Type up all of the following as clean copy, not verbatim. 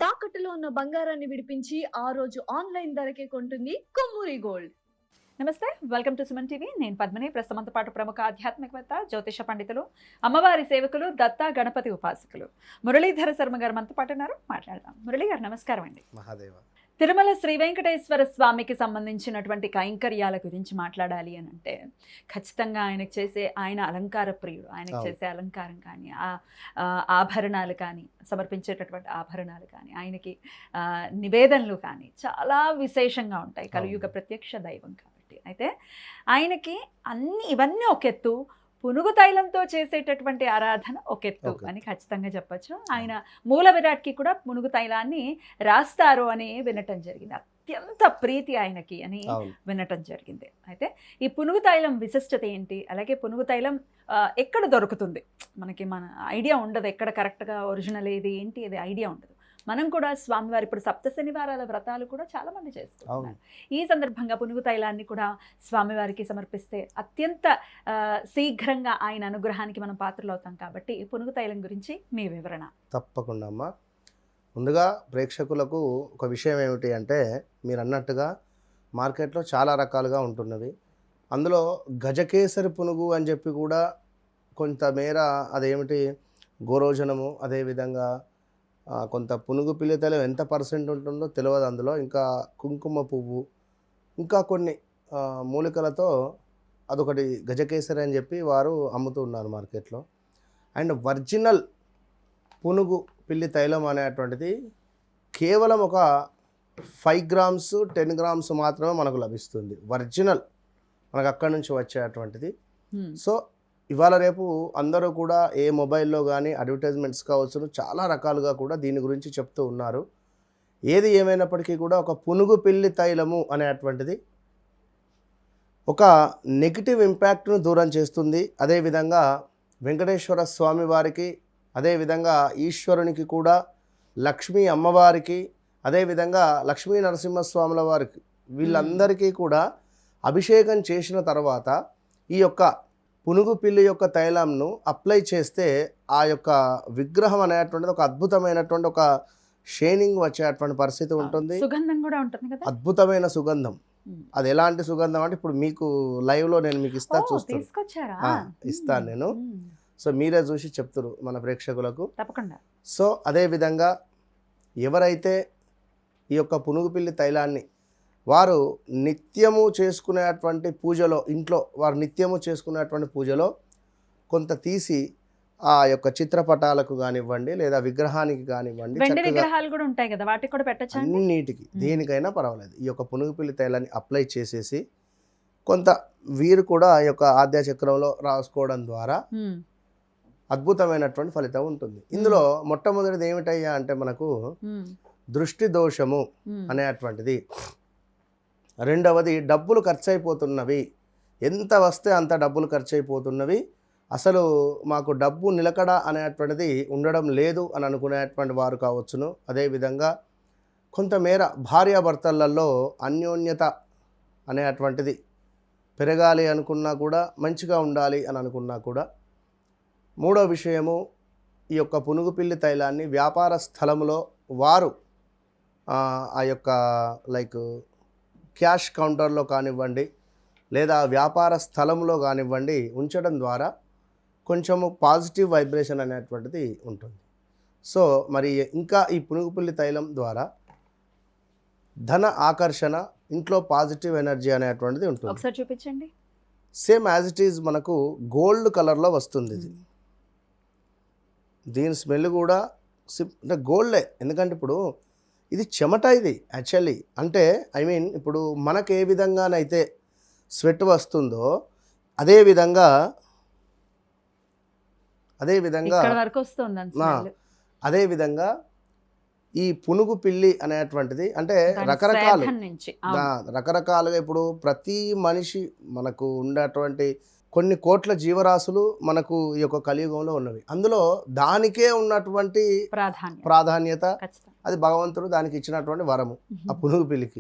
తాకట్టులో ఉన్న బంగారాన్ని విడిపించి ఆ రోజు ఆన్లైన్ ధరకే కొంటుంది కొమ్మూరి గోల్డ్. నమస్తే, వెల్కమ్ టు సుమన్ టీవీ. నేను పద్మిని. ప్రస్తుతంతో పాటు ప్రముఖ ఆధ్యాత్మికవేత్త, జ్యోతిష పండితులు, అమ్మవారి సేవకులు, దత్త గణపతి ఉపాసకులు మురళీధర శర్మ గారు మనతో పాటు ఉన్నారు. మాట్లాడదాం. మురళీ గారు నమస్కారం అండి. మహాదేవ. తిరుమల శ్రీ వెంకటేశ్వర స్వామికి సంబంధించినటువంటి కైంకర్యాల గురించి మాట్లాడాలి అని అంటే ఖచ్చితంగా ఆయనకు చేసే, ఆయన అలంకార ప్రియుడు, ఆయనకు చేసే అలంకారం కానీ, ఆభరణాలు కానీ, సమర్పించేటటువంటి ఆభరణాలు కానీ, ఆయనకి నివేదనలు కానీ చాలా విశేషంగా ఉంటాయి. కలియుగ ప్రత్యక్ష దైవం కాబట్టి. అయితే ఆయనకి ఇవన్నీ ఒక ఎత్తు, పునుగు తైలంతో చేసేటటువంటి ఆరాధన ఒక ఎత్తు అని ఖచ్చితంగా చెప్పచ్చు. ఆయన మూల విరాట్కి కూడా పునుగు తైలాన్ని రాస్తారు అని వినటం జరిగింది. అత్యంత ప్రీతి ఆయనకి అని వినటం జరిగింది. అయితే ఈ పునుగు తైలం విశిష్టత ఏంటి, అలాగే పునుగు తైలం ఎక్కడ దొరుకుతుంది, మన ఐడియా ఉండదు. ఎక్కడ కరెక్ట్గా ఒరిజినల్ ఏది ఏంటి అది ఐడియా ఉండదు. మనం కూడా స్వామివారి ఇప్పుడు సప్త శనివారాల వ్రతాలు కూడా చాలా మంది చేసుకుంటున్నారు. ఈ సందర్భంగా పునుగు తైలాన్ని కూడా స్వామివారికి సమర్పిస్తే అత్యంత శీఘ్రంగా ఆయన అనుగ్రహానికి మనం పాత్రలు అవుతాం. కాబట్టి పునుగు తైలం గురించి మీ వివరణ. తప్పకుండా అమ్మా. ముందుగా ప్రేక్షకులకు ఒక విషయం ఏమిటి అంటే, మీరు అన్నట్టుగా మార్కెట్లో చాలా రకాలుగా ఉంటున్నవి. అందులో గజకేసరి పునుగు అని చెప్పి కూడా కొంతమేర అదేమిటి గోరోజనము, అదేవిధంగా కొంత పునుగు పిల్లితలో ఎంత పర్సెంట్ ఉంటుందో తెలియదు. అందులో ఇంకా కుంకుమ పువ్వు, ఇంకా కొన్ని మూలికలతో అదొకటి గజకేసరి అని చెప్పి వారు అమ్ముతూ ఉన్నారు మార్కెట్లో. అండ్ ఒరిజినల్ పునుగు పిల్లి తైలం అనేటువంటిది కేవలం ఒక 5 గ్రామ్స్ 10 గ్రామ్స్ మాత్రమే మనకు లభిస్తుంది. ఒరిజినల్ మనకు అక్కడి నుంచి వచ్చేటువంటిది. సో ఇవాళ రేపు అందరూ కూడా ఏ మొబైల్లో కానీ అడ్వర్టైజ్మెంట్స్ కావచ్చు, చాలా రకాలుగా కూడా దీని గురించి చెప్తూ ఉన్నారు. ఏది ఏమైనప్పటికీ కూడా ఒక పునుగు పిల్లి తైలము అనేటువంటిది ఒక నెగిటివ్ ఇంపాక్ట్ను దూరం చేస్తుంది. అదేవిధంగా వెంకటేశ్వర స్వామి వారికి, అదేవిధంగా ఈశ్వరునికి కూడా, లక్ష్మీ అమ్మవారికి, అదేవిధంగా లక్ష్మీ నరసింహస్వాముల వారికి, వీళ్ళందరికీ కూడా అభిషేకం చేసిన తర్వాత ఈ యొక్క పునుగు పిల్లి యొక్క తైలంను అప్లై చేస్తే ఆ యొక్క విగ్రహం అనేటువంటిది ఒక అద్భుతమైనటువంటి ఒక షైనింగ్ వచ్చేటువంటి పరిస్థితి ఉంటుంది. సుగంధం కూడా ఉంటుంది కదా, అద్భుతమైన సుగంధం. అది ఎలాంటి సుగంధం అంటే ఇప్పుడు మీకు లైవ్లో నేను మీకు ఇస్తాను నేను. సో మీరే చూసి చెప్తారు మన ప్రేక్షకులకు తప్పకుండా. సో అదేవిధంగా ఎవరైతే ఈ యొక్క పునుగు పిల్లి తైలాన్ని వారు నిత్యము చేసుకునేటువంటి పూజలో, ఇంట్లో వారు నిత్యము చేసుకునేటువంటి పూజలో కొంత తీసి ఆ యొక్క చిత్రపటాలకు కానివ్వండి, లేదా విగ్రహానికి కానివ్వండి, విగ్రహాలు కూడా ఉంటాయి కదా, వాటికి కూడా పెట్టచ్చు. అన్నిటికీ దేనికైనా పర్వాలేదు. ఈ యొక్క పునుగు పిల్లి తైలాన్ని అప్లై చేసేసి కొంత వీరు కూడా ఆ యొక్క ఆద్య చక్రంలో రాసుకోవడం ద్వారా అద్భుతమైనటువంటి ఫలితం ఉంటుంది. ఇందులో మొట్టమొదటిది ఏమిటయ్యా అంటే మనకు దృష్టి దోషము అనేటువంటిది. రెండవది డబ్బులు ఖర్చు అయిపోతున్నవి, ఎంత వస్తే అంత డబ్బులు ఖర్చు అయిపోతున్నవి, అసలు మాకు డబ్బు నిలకడ అనేటువంటిది ఉండడం లేదు అని అనుకునేటువంటి వారు కావచ్చును. అదేవిధంగా కొంతమేర భార్యాభర్తలలో అన్యోన్యత అనేటువంటిది పెరగాలి అనుకున్నా కూడా, మంచిగా ఉండాలి అని అనుకున్నా కూడా. మూడో విషయము, ఈ యొక్క పునుగు పిల్లి తైలాన్ని వ్యాపార స్థలంలో వారు ఆ యొక్క లైక్ క్యాష్ కౌంటర్లో కానివ్వండి, లేదా వ్యాపార స్థలంలో కానివ్వండి ఉంచడం ద్వారా కొంచెము పాజిటివ్ వైబ్రేషన్ అనేటువంటిది ఉంటుంది. సో మరి ఇంకా ఈ పునుగుపిల్లి తైలం ద్వారా ధన ఆకర్షణ, ఇంట్లో పాజిటివ్ ఎనర్జీ అనేటువంటిది ఉంటుంది. ఒకసారి చూపించండి. సేమ్ యాజ్ ఇట్ ఈజ్ మనకు గోల్డ్ కలర్లో వస్తుంది ఇది. దీని స్మెల్ కూడా అంటే గోల్డే. ఎందుకంటే ఇప్పుడు ఇది చెమట, ఇది యాక్చువల్లీ అంటే ఇప్పుడు మనకు ఏ విధంగానైతే స్వెట్ వస్తుందో అదేవిధంగా ఈ పునుగు పిల్లి అనేటువంటిది అంటే రకరకాలుగా ఇప్పుడు ప్రతి మనిషి మనకు ఉండేటువంటి కొన్ని కోట్ల జీవరాశులు మనకు ఈ యొక్క కలియుగంలో ఉన్నవి. అందులో దానికే ఉన్నటువంటి ప్రాధాన్యత, అది భగవంతుడు దానికి ఇచ్చినటువంటి వరము ఆ పునుగు పిల్లికి.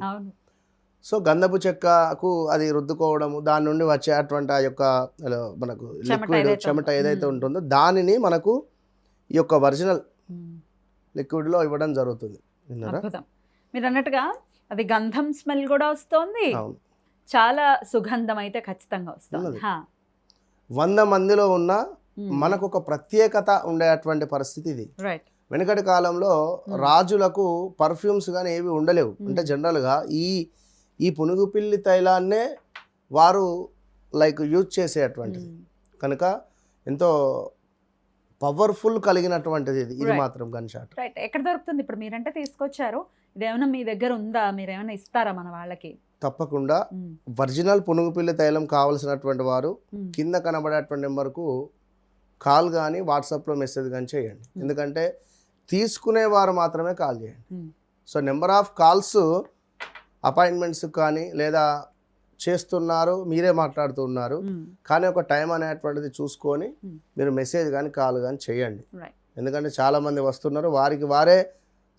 సో గంధపు చెక్కకు అది రుద్దుకోవడము, దాని నుండి వచ్చేటువంటి ఆ యొక్క మనకు లిక్విడ్ చెమట ఏదైతే ఉంటుందో దానిని మనకు ఈ యొక్క ఒరిజినల్ లిక్విడ్లో ఇవ్వడం జరుగుతుంది. విన్నారా? అద్భుతం. మీరు అన్నట్టుగా అది గంధం స్మెల్ కూడా వస్తోంది, అవును. చాలా సుగంధం అయితే ఖచ్చితంగా వస్తుంది. ఉన్నది. 100 మందిలో ఉన్న మనకు ఒక ప్రత్యేకత ఉండేటువంటి పరిస్థితి ఇది. రైట్. వెనకటి కాలంలో రాజులకు పర్ఫ్యూమ్స్ కానీ ఏవి ఉండలేవు. అంటే జనరల్గా ఈ పునుగు పిల్లి తైలాన్నే వారు యూజ్ చేసేటువంటిది కనుక ఎంతో పవర్ఫుల్ కలిగినటువంటిది ఇది మాత్రం గన్ షాట్. రైట్. ఎక్కడ దొరుకుతుంది ఇప్పుడు? మీరంటే తీసుకొచ్చారు, ఇదేమైనా మీ దగ్గర ఉందా? మీరు ఏమైనా ఇస్తారా మన వాళ్ళకి? తప్పకుండా ఒరిజినల్ పునుగు పిల్లి తైలం కావాల్సినటువంటి వారు కింద కనబడేటువంటి నెంబర్కు కాల్ కానీ వాట్సాప్లో మెసేజ్ కానీ చేయండి. ఎందుకంటే తీసుకునేవారు మాత్రమే కాల్ చేయండి. So number of calls appointments కానీ లేదా చేస్తున్నారు, మీరే మాట్లాడుతున్నారు, కానీ ఒక టైం అనేటువంటిది చూసుకొని మీరు మెసేజ్ కానీ కాల్ కానీ చేయండి. ఎందుకంటే చాలామంది వస్తున్నారు, వారికి వారే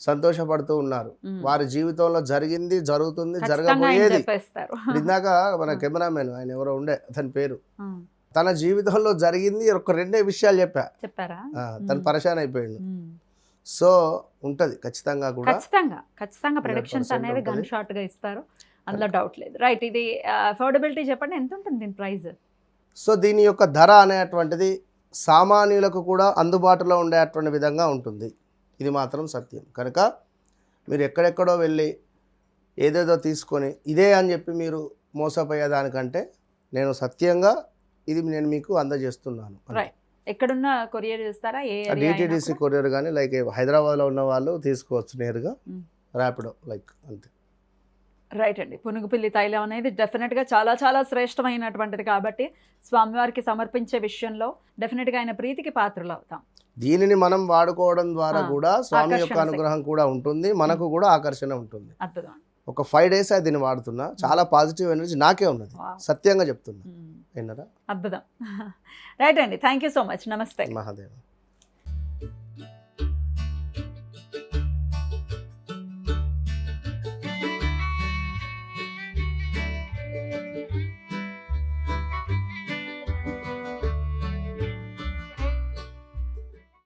సంతోషపడుతూ ఉన్నారు. వారి జీవితంలో జరిగింది, జరుగుతుంది, జరగబోయేది. ఇందాక మన కెమెరామెన్ ఆయన ఎవరో ఉండే, అతని పేరు, తన జీవితంలో జరిగింది ఒక 2 విషయాలు చెప్పారా, తను పరేషాన్ అయిపోయిండు. సో ఉంటది ఖచ్చితంగా కూడా, ఖచ్చితంగా ప్రొడక్షన్స్ అనేది గన్ షాట్ గా ఇస్తారు, అందులో డౌట్ లేదు. రైట్. ఇది అఫోర్డబిలిటీ చెప్పండి, ఎంత ఉంటుంది దీని ప్రైస్? సో దీని యొక్క ధర అనేటువంటిది సామాన్యులకు కూడా అందుబాటులో ఉండేటువంటి విధంగా ఉంటుంది. ఇది మాత్రం సత్యం. కనుక మీరు ఎక్కడెక్కడో వెళ్ళి ఏదేదో తీసుకొని ఇదే అని చెప్పి మీరు మోసపోయేదానికంటే నేను సత్యంగా ఇది నేను మీకు అందజేస్తున్నాను. రైట్. ఎక్కడున్న కొరియర్ చేస్తారా? డిటిడిసి కొరియర్ కానీ హైదరాబాద్లో ఉన్న వాళ్ళు తీసుకోవచ్చు నేరుగా, ర్యాపిడో అంతే. రైట్ అండి. పునుగుపిల్లి తైలం అనేది డెఫినెట్గా చాలా చాలా శ్రేష్టమైనటువంటిది కాబట్టి స్వామివారికి సమర్పించే విషయంలో డెఫినెట్గా ఆయన ప్రీతికి పాత్రలు అవుతాం. దీనిని మనం వాడుకోవడం ద్వారా కూడా స్వామి యొక్క అనుగ్రహం కూడా ఉంటుంది, మనకు కూడా ఆకర్షణ ఉంటుంది. అద్భుతం. ఒక 5 days అయితే దీన్ని వాడుతున్నా, చాలా పాజిటివ్ ఎనర్జీ నాకే ఉన్నది, సత్యంగా చెప్తున్నా. విన్నారా? అద్భుతం. రైట్ అండి. Thank you so much. నమస్తే. మహాదేవ్.